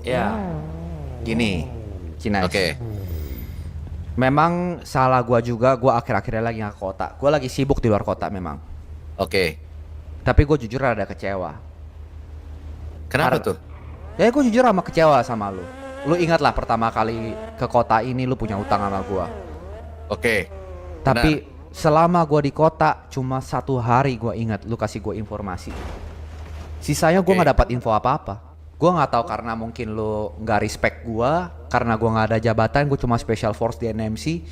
Ya, gini, Cina. Oke, Memang salah gua juga, gua akhir-akhirnya lagi nggak ke kota. Gua lagi sibuk di luar kota memang. oke. Tapi gue jujur ada kecewa. Kenapa tuh? Ya gue jujur sama kecewa sama lu. Lu ingat lah pertama kali ke kota ini lu punya utang sama gua. Oke, benar. Tapi selama gua di kota cuma 1 hari gua ingat lu kasih gua informasi. Sisanya gua Oke. nggak dapat info apa-apa. Gua nggak tahu karena mungkin lu nggak respect gua, karena gua nggak ada jabatan, gua cuma special force di NMC.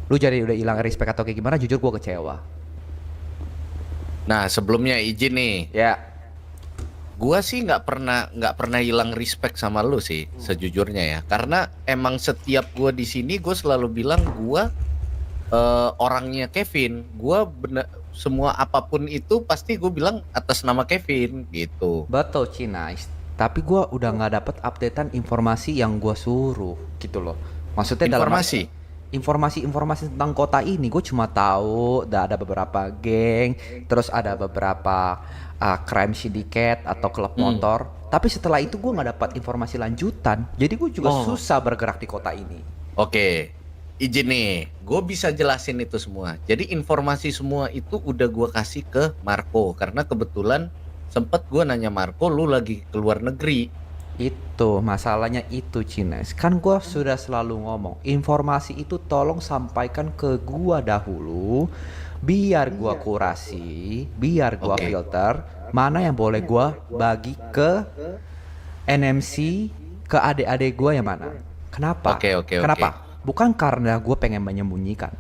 Lu jadi udah hilang respect atau kayak gimana? Jujur gua kecewa. Nah, sebelumnya izin nih. Ya, Gua sih nggak pernah hilang respect sama lu sih, sejujurnya ya. Karena emang setiap gua di sini gua selalu bilang gua orangnya Kevin. Gua bener semua apapun itu pasti gue bilang atas nama Kevin gitu. betul Cina. Tapi gua udah nggak dapet updatean informasi yang gua suruh gitu loh. Maksudnya dalam Informasi. informasi-informasi tentang kota ini gue cuma tahu ada beberapa geng, terus ada beberapa crime syndicate atau klub Hmm. motor. Tapi setelah itu gue nggak dapat informasi lanjutan. Jadi gue juga Oh, susah bergerak di kota ini. oke. Izin nih, gue bisa jelasin itu semua. Jadi informasi semua itu udah gue kasih ke Marco karena kebetulan sempet gue nanya Marco, lu lagi keluar negeri. Itu masalahnya itu Cines. Kan gua sudah selalu ngomong, informasi itu tolong sampaikan ke gua dahulu biar gua kurasi, biar gua Oke, filter mana yang boleh gua bagi ke NMC, ke adik-adik gua yang mana. Kenapa? oke, oke, oke. Kenapa? Bukan karena gua pengen menyembunyikan.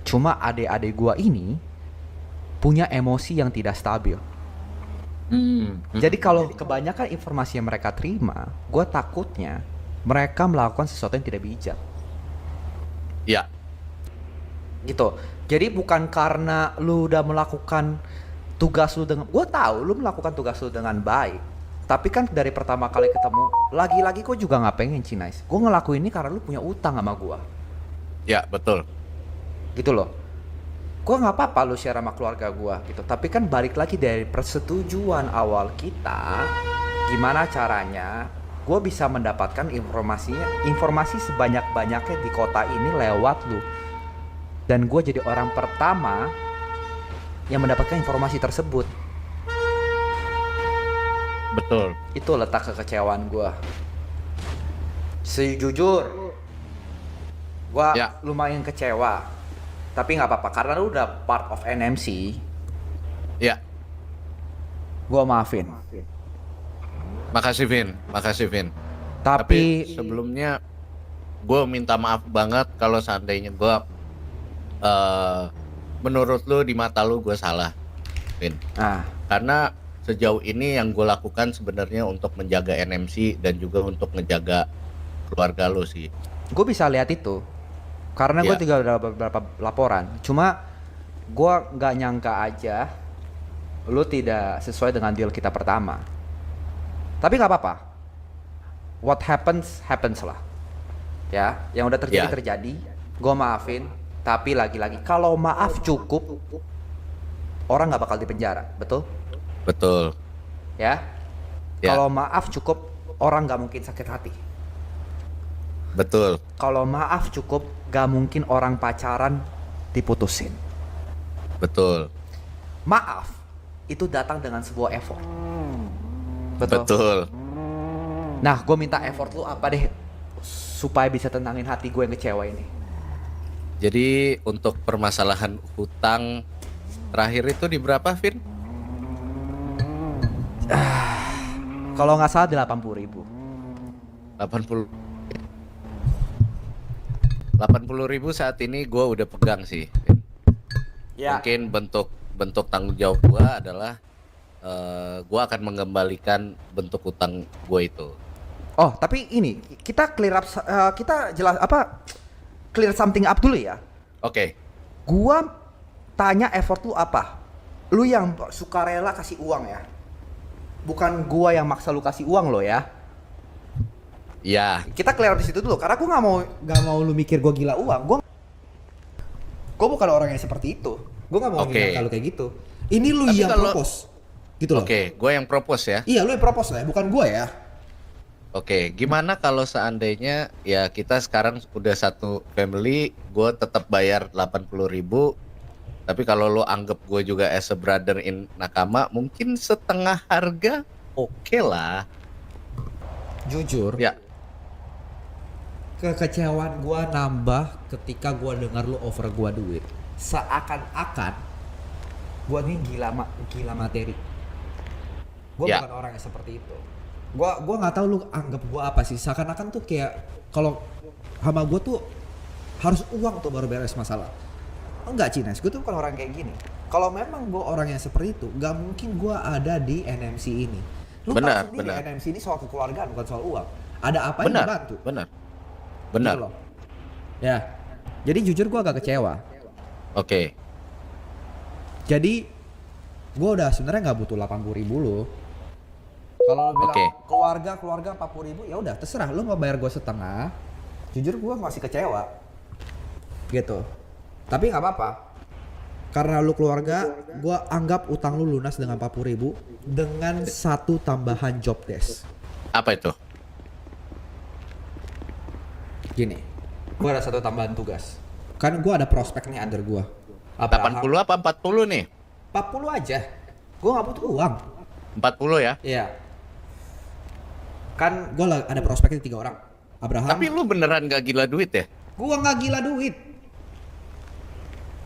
Cuma adik-adik gua ini punya emosi yang tidak stabil. Jadi kalau kebanyakan informasi yang mereka terima, gue takutnya mereka melakukan sesuatu yang tidak bijak. Ya, Gitu. Jadi bukan karena lu udah melakukan tugas lu dengan, gue tahu lu melakukan tugas lu dengan baik. Tapi kan dari pertama kali ketemu, lagi-lagi gue juga nggak pengen Cinais. Gue ngelakuin ini karena lu punya utang sama gue. ya betul. Gitu loh. Gue nggak apa-apa lu share sama keluarga gue gitu, tapi kan balik lagi dari persetujuan awal kita, gimana caranya gue bisa mendapatkan informasi sebanyak-banyaknya di kota ini lewat lu, dan gue jadi orang pertama yang mendapatkan informasi tersebut. Betul. Itu letak kekecewaan gue. Sejujur gue Ya, lumayan kecewa, tapi nggak apa-apa karena lu udah part of NMC. ya. Gue maafin. Makasih Vin, makasih Vin. Tapi Tapi sebelumnya gue minta maaf banget kalau seandainya gue menurut lu di mata lu gue salah, Vin. ah Karena sejauh ini yang gue lakukan sebenarnya untuk menjaga NMC dan juga untuk ngejaga keluarga lu sih. gue bisa lihat itu karena gue Ya, juga ada beberapa laporan. Cuma gue nggak nyangka aja lu tidak sesuai dengan deal kita pertama. Tapi nggak apa-apa. What happens happens lah. Ya, yang udah terjadi ya, terjadi. Gue maafin. Tapi lagi-lagi kalau maaf cukup, orang nggak bakal dipenjara, betul? betul. Ya. Ya, Kalau maaf cukup, orang nggak mungkin sakit hati. betul. Kalau maaf cukup, gak mungkin orang pacaran diputusin. Betul. Maaf itu datang dengan sebuah effort. Betul. Betul. Nah, gue minta effort lu apa deh supaya bisa tenangin hati gue yang kecewa ini. Jadi untuk permasalahan hutang terakhir itu di berapa, Vin? Kalau nggak salah di 80.000. 80 80.000 saat ini gue udah pegang sih. Ya. Mungkin bentuk bentuk tanggung jawab gue adalah gue akan mengembalikan bentuk hutang gue itu. Oh, tapi ini kita clear up, kita jelas apa? Clear something up dulu ya. Oke, Gua tanya effort lu apa? Lu yang sukarela kasih uang ya. Bukan gua yang maksa lu kasih uang lo ya. ya, Kita clear di situ dulu karena gue nggak mau lu mikir gue gila uang. Gue bukan orang yang seperti itu. Gue nggak mau Oke. ngomong kalau kayak gitu. Ini lu Tapi yang kalau- propose gitu loh. oke, gue yang propose ya. Iya, lu yang propose lah ya, bukan gue ya. Oke, gimana kalau seandainya ya kita sekarang udah satu family, gue tetap bayar 80.000, tapi kalau lo anggap gue juga as a brother in Nakama, mungkin setengah harga, oke lah. Jujur, Ya, kekecewaan gua nambah ketika gua dengar lu over gua duit. Seakan-akan gua nih gila materi. Gua Ya. bukan orang yang seperti itu. Gua nggak tahu lu anggap gua apa sih. Seakan-akan tuh kayak kalau sama gua tuh harus uang tuh baru beres masalah. Enggak, Cines, gue tuh bukan orang kayak gini. Kalau memang gue orang yang seperti itu, gak mungkin gue ada di NMC ini. Lu Benar, tahu sendiri benar. NMC ini soal kekeluargaan, bukan soal uang. Ada apa yang benar, dibantu? benar, Gitu benar. loh. Ya, jadi jujur gue agak kecewa. Oke, Jadi gue udah sebenarnya nggak butuh 80.000 lo. Kalau lo bilang Oke. keluarga 40.000, ya udah terserah. Lo mau bayar gue setengah. Jujur gue masih kecewa. Gitu. Tapi nggak apa-apa. Karena lu keluarga, gue anggap utang lu lunas dengan 40.000 dengan satu tambahan job desk. apa itu? Gini, gue ada satu tambahan tugas. Kan gue ada prospek nih under gue. 80 apa 40 nih? 40 aja. Gue nggak butuh uang. 40 ya? Iya. Kan gue ada prospeknya 3 orang. Abraham. Tapi lu beneran gak gila duit ya? Gue nggak gila duit.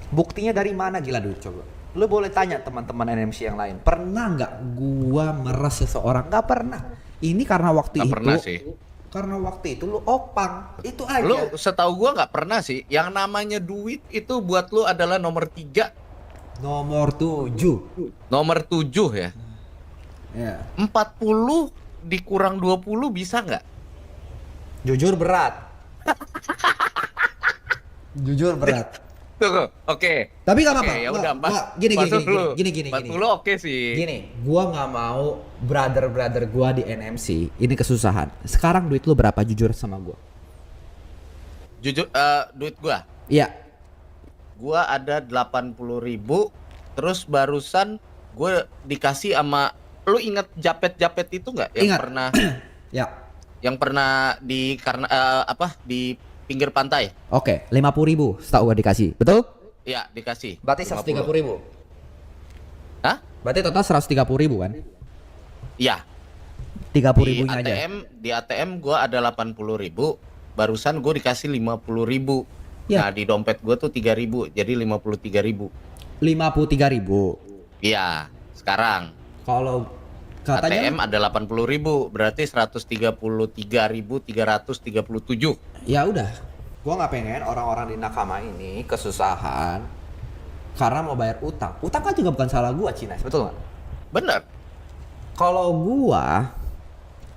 Buktinya dari mana gila duit coba? Lu boleh tanya teman-teman NMC yang lain. Pernah nggak gua meres seseorang? Nggak pernah. Ini karena waktu Gak itu. pernah sih. Karena waktu itu lu opang. Itu aja. Lu setahu gua nggak pernah sih. Yang namanya duit itu buat lu adalah nomor 3, Nomor 7. nomor 7 ya. Ya. 40 dikurang 20 bisa nggak? Jujur berat. Jujur berat. Tuh, oke. Tapi nggak apa-apa. Oke, ya udah, Gini. 40 oke sih. Gini, gua nggak mau brother gua di NMC ini kesusahan. Sekarang duit lu berapa jujur sama gua? Jujur, duit gua. Iya. Gua ada 80.000. Terus barusan gue dikasih sama, lu inget japet-japet itu nggak? Yang Ingat. pernah, Ya. yang pernah di karena di pinggir pantai. Oke, 50.000 setahu gua dikasih. Betul? Iya, dikasih. Berarti 130.000. Hah? Berarti total 130.000 kan? Iya. 30.000-nya aja. Di ATM gua ada 80.000. Barusan gue dikasih 50.000. Ya. Nah, di dompet gue tuh 3.000, jadi 53.000. 53.000. Iya, sekarang Kalau katanya ATM ada 80.000, berarti 133.337. ya udah. Gua nggak pengen orang-orang di Nakama ini kesusahan karena mau bayar utang. Utang kan juga bukan salah gua, Cines. Betul nggak? Bener. Kalau gua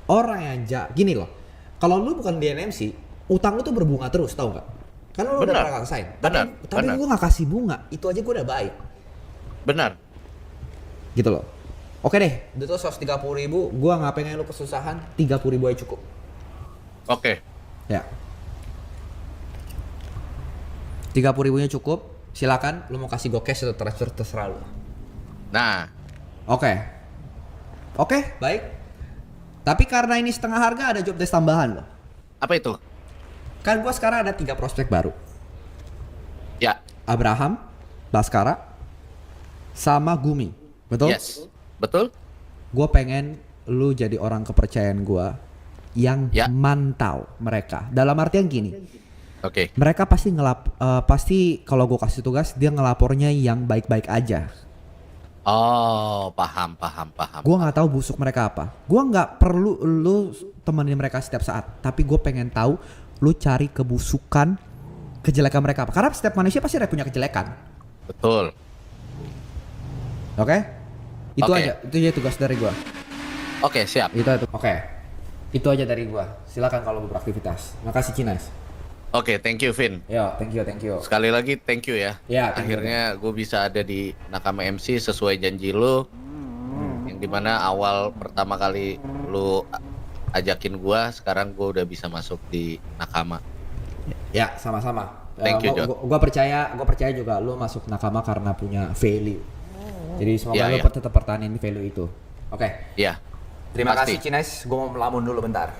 orang yang gini loh. Kalau lu bukan di NMC, utang lu tuh berbunga terus, tau nggak? Kan lu udah Benar. pernah ngerasain. Benar, Tapi benar. gua nggak kasih bunga. Itu aja gua udah baik. Bener. Gitu loh. Oke deh, itu 130.000, gua nggak pengen lu kesusahan, 30.000 aja cukup. Oke. Ya. 30.000-nya cukup, silakan lu mau kasih gua cash atau transfer terserah lu. Nah, Oke. Oke, baik. Tapi karena ini setengah harga ada job desk tambahan loh. apa itu? Kan gua sekarang ada 3 prospek baru. Ya. Abraham, Baskara, sama Gumi. Betul? Yes. Betul? Gue pengen lu jadi orang kepercayaan gue yang Ya. mantau mereka. Dalam artian gini, Oke. mereka pasti kalau gue kasih tugas dia ngelapornya yang baik-baik aja. Oh, paham. Gue nggak tahu busuk mereka apa. Gue nggak perlu lu temenin mereka setiap saat, tapi gue pengen tahu lu cari kebusukan, kejelekan mereka apa. Karena setiap manusia pasti ada punya kejelekan. Betul. Oke? Itu Oke. aja tugas dari gue. Oke, siap. Oke. Itu aja dari gue. Silakan kalau mau beraktivitas. Makasih Cines. Oke, thank you, Vin. Yo, thank you. Sekali lagi thank you ya. Ya, thank you. Akhirnya gue bisa ada di Nakama MC sesuai janji lu. Yang dimana awal pertama kali lu ajakin gue, sekarang gue udah bisa masuk di Nakama. Ya, sama-sama. Thank you, Jod. Gua percaya juga lu masuk Nakama karena punya value. Jadi semoga Ya, lu ya. tetap pertahanin value itu. Oke. Iya. Terima Pasti. kasih Cines. Gua mau melamun dulu bentar.